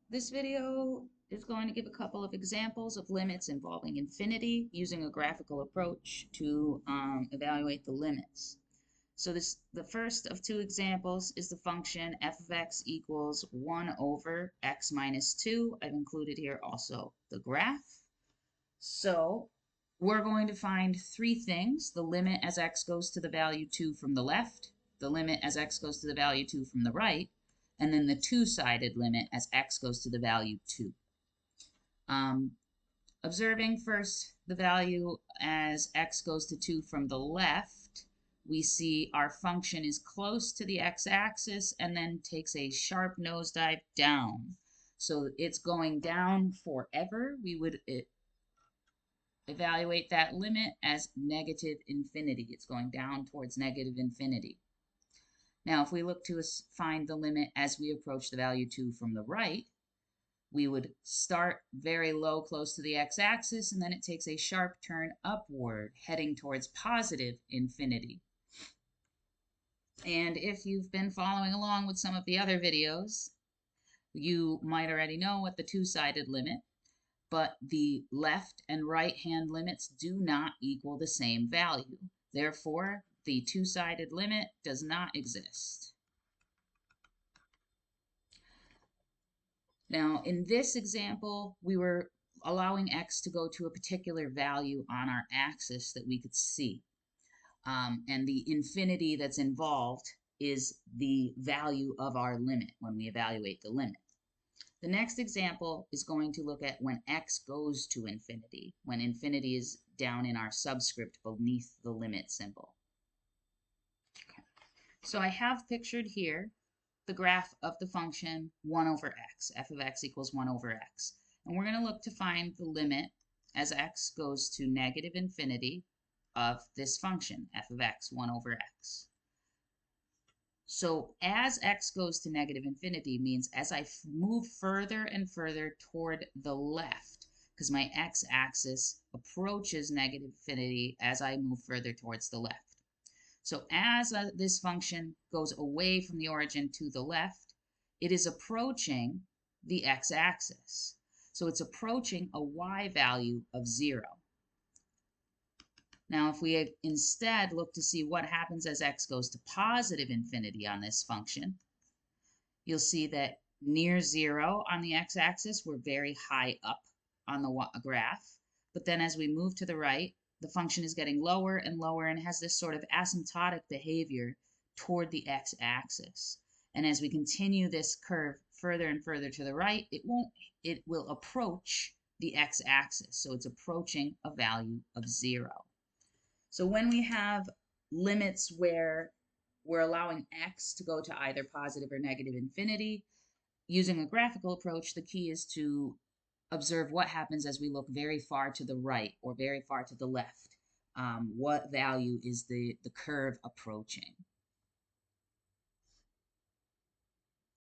This video is going to give a couple of examples of limits involving infinity using a graphical approach to evaluate the limits. So the first of two examples is the function f of x equals 1 over x minus 2. I've included here also the graph. So we're going to find three things: the limit as x goes to the value 2 from the left, the limit as x goes to the value 2 from the right, and then the two-sided limit as x goes to the value 2. Um, Observing first the value as x goes to 2 from the left, we see our function is close to the x-axis and then takes a sharp nosedive down. So it's going down forever. We would evaluate that limit as negative infinity. It's going down towards negative infinity. Now, if we look to find the limit as we approach the value 2 from the right, we would start very low, close to the x-axis, and then it takes a sharp turn upward, heading towards positive infinity. And if you've been following along with some of the other videos, you might already know what the two-sided limit, but the left and right hand limits do not equal the same value. Therefore, the two-sided limit does not exist. Now, in this example, we were allowing x to go to a particular value on our axis that we could see. And the infinity that's involved is the value of our limit when we evaluate the limit. The next example is going to look at when x goes to infinity, when infinity is down in our subscript beneath the limit symbol. Okay. So I have pictured here the graph of the function 1 over x, f of x equals 1 over x. And we're going to look to find the limit as x goes to negative infinity of this function, f of x, 1 over x. So as x goes to negative infinity means as I move further and further toward the left, because my x-axis approaches negative infinity as I move further towards the left. So as this function goes away from the origin to the left, it is approaching the x-axis. So it's approaching a y value of 0. Now, if we instead look to see what happens as x goes to positive infinity on this function, you'll see that near 0 on the x-axis, we're very high up on the graph. But then as we move to the right, the function is getting lower and lower and has this sort of asymptotic behavior toward the x-axis. And as we continue this curve further and further to the right, it will approach the x-axis. So it's approaching a value of 0. So when we have limits where we're allowing x to go to either positive or negative infinity, using a graphical approach, the key is to observe what happens as we look very far to the right or very far to the left. What value is the curve approaching?